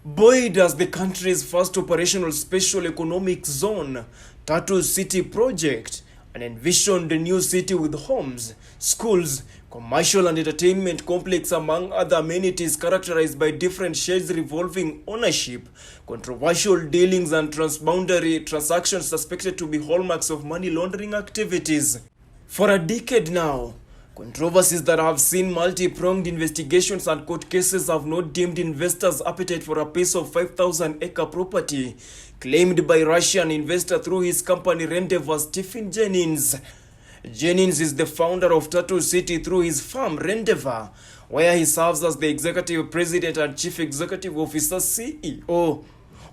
Buoyed as the country's first operational special economic zone, Tatu City project, an envisioned new city with homes, schools, commercial and entertainment complex among other amenities characterized by different shades revolving ownership, controversial dealings and transboundary transactions suspected to be hallmarks of money laundering activities. For a decade now, controversies that have seen multi-pronged investigations and court cases have not dimmed investors' appetite for a piece of 5,000-acre property claimed by Russian investor through his company Rendezvous Stephen Jennings. Jennings is the founder of Tatu City through his firm Rendezvous, where he serves as the executive president and chief executive officer CEO.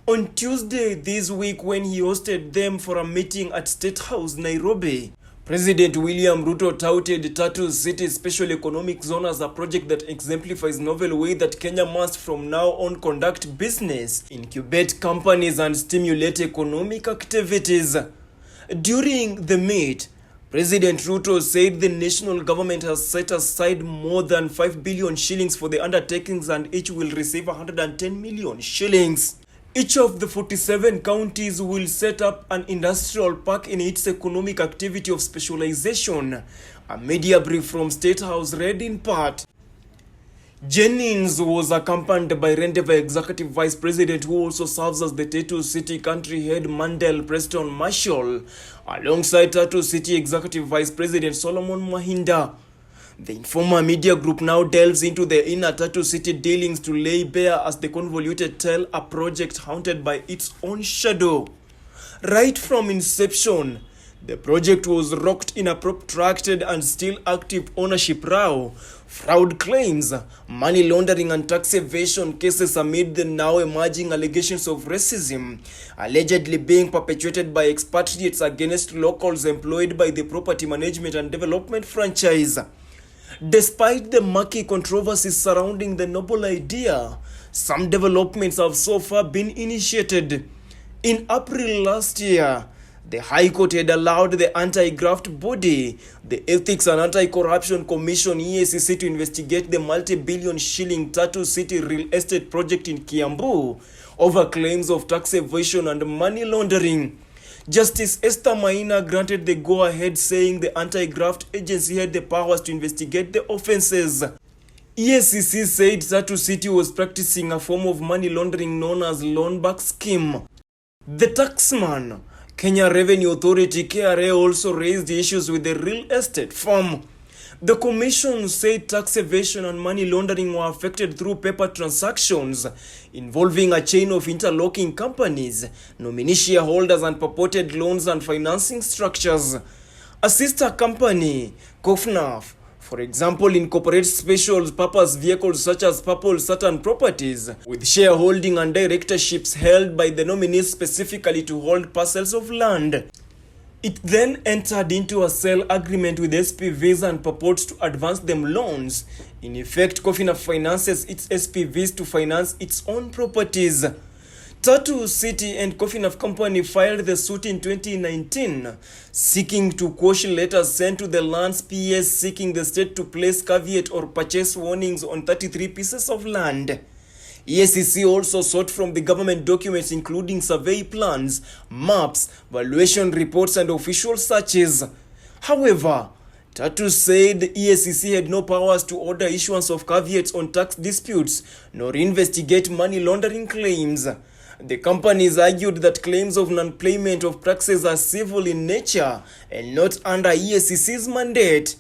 On Tuesday this week, when he hosted them for a meeting at State House, Nairobi, President William Ruto touted Tatu City Special Economic Zone as a project that exemplifies novel way that Kenya must from now on conduct business, incubate companies and stimulate economic activities. During the meet, President Ruto said the national government has set aside more than 5 billion shillings for the undertakings and each will receive 110 million shillings. Each of the 47 counties will set up an industrial park in its economic activity of specialization. A media brief from State House read in part. Jennings was accompanied by Rendezvous Executive Vice President, who also serves as the Tatu City Country Head, Mandel Preston Marshall, alongside Tatu City Executive Vice President Solomon Mahinda. The informal media group now delves into the inner Tatu City dealings to lay bare as the convoluted tale a project haunted by its own shadow. Right from inception, the project was rocked in a protracted and still active ownership row, fraud claims, money laundering and tax evasion cases amid the now emerging allegations of racism, allegedly being perpetuated by expatriates against locals employed by the property management and development franchise. Despite the murky controversies surrounding the noble idea, some developments have so far been initiated. In April last year, the High Court had allowed the anti-graft body, the Ethics and Anti-Corruption Commission (EACC), to investigate the multi-billion shilling Tatu City real estate project in Kiambu over claims of tax evasion and money laundering. Justice Esther Maina granted the go-ahead, saying the anti-graft agency had the powers to investigate the offences. EACC said Tatu City was practicing a form of money laundering known as loan back scheme. The taxman, Kenya Revenue Authority (KRA), also raised issues with the real estate firm. The commission said tax evasion and money laundering were affected through paper transactions involving a chain of interlocking companies, nominee shareholders and purported loans and financing structures. A sister company, Kofnaf, for example, incorporates special purpose vehicles such as Purple Saturn Properties, with shareholding and directorships held by the nominees specifically to hold parcels of land. It then entered into a sale agreement with SPVs and purports to advance them loans. In effect, Kofina finances its SPVs to finance its own properties. Tatu City and Kofina Company filed the suit in 2019, seeking to quash letters sent to the land's PS seeking the state to place caveat or purchase warnings on 33 pieces of land. EACC also sought from the government documents including survey plans, maps, valuation reports and official searches. However, Tatu said the EACC had no powers to order issuance of caveats on tax disputes nor investigate money laundering claims. The companies argued that claims of non-payment of taxes are civil in nature and not under EACC's mandate.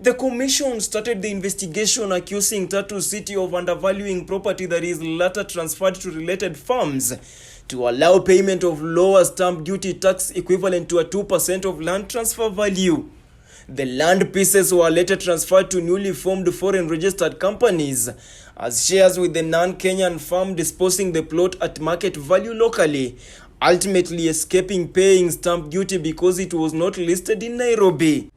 The commission started the investigation accusing Tatu City of undervaluing property that is later transferred to related firms to allow payment of lower stamp duty tax equivalent to a 2% of land transfer value. The land pieces were later transferred to newly formed foreign registered companies as shares, with the non-Kenyan firm disposing the plot at market value locally, ultimately escaping paying stamp duty because it was not listed in Nairobi.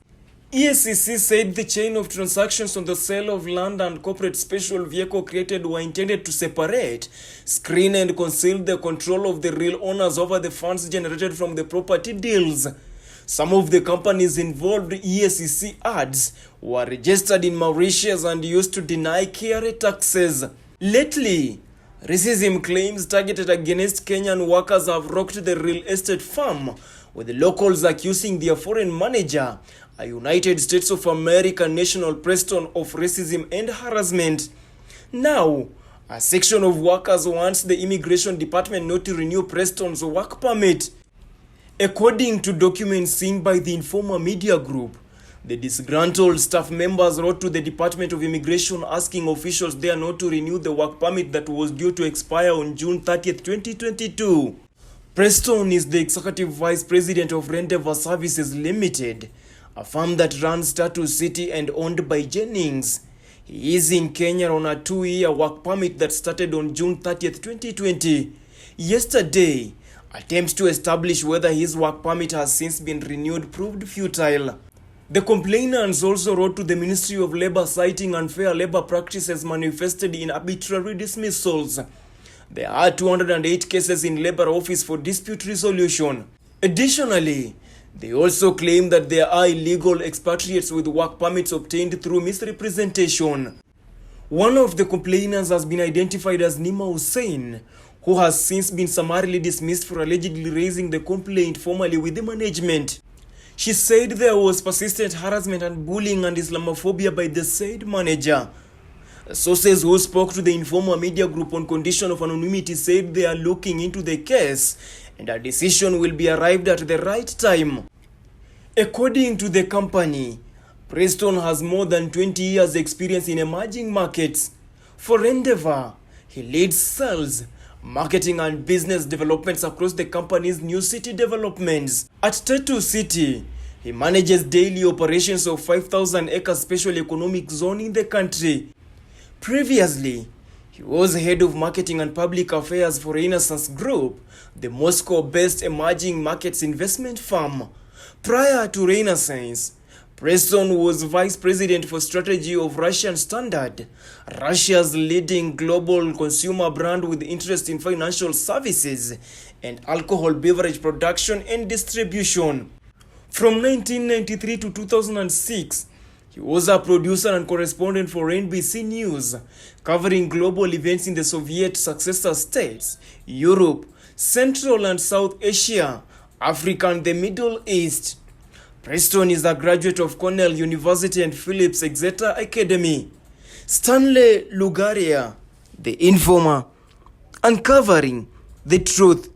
EACC said the chain of transactions on the sale of land and corporate special vehicle created were intended to separate, screen and conceal the control of the real owners over the funds generated from the property deals. Some of the companies involved, EACC adds, were registered in Mauritius and used to deny KRA taxes. Lately, Racism claims targeted against Kenyan workers have rocked the real estate firm, with the locals accusing their foreign manager, a United States of America national, Preston, of racism and harassment. Now, a section of workers wants the Immigration Department not to renew Preston's work permit. According to documents seen by the Informer Media Group, the disgruntled staff members wrote to the Department of Immigration asking officials there not to renew the work permit that was due to expire on June 30th, 2022. Preston is the executive vice president of Rendever Services Limited, a firm that runs Tatu City and owned by Jennings. He is in Kenya on a 2-year work permit that started on June 30th, 2020. Yesterday, attempts to establish whether his work permit has since been renewed proved futile. The complainants also wrote to the Ministry of Labour citing unfair labour practices manifested in arbitrary dismissals. There are 208 cases in Labour Office for dispute resolution. Additionally, they also claim that there are illegal expatriates with work permits obtained through misrepresentation. One of the complainants has been identified as Nima Hussein, who has since been summarily dismissed for allegedly raising the complaint formally with the management. She said there was persistent harassment and bullying and Islamophobia by the said manager. Sources who spoke to the Informer Media Group on condition of anonymity said they are looking into the case and a decision will be arrived at the right time. According to the company, Preston has more than 20 years experience in emerging markets. For Endeavour, he leads sales, marketing and business developments across the company's new city developments. At Tatu City, he manages daily operations of 5,000-acre special economic zone in the country. Previously, he was head of marketing and public affairs for Renaissance Group, the Moscow-based emerging markets investment firm. Prior to Renaissance, Preston was vice president for strategy of Russian Standard, Russia's leading global consumer brand with interest in financial services and alcohol beverage production and distribution. From 1993 to 2006, he was a producer and correspondent for NBC News, covering global events in the Soviet successor states, Europe, Central and South Asia, Africa and the Middle East. Preston is a graduate of Cornell University and Phillips Exeter Academy. Stanley Lugaria, The Informer, uncovering the truth.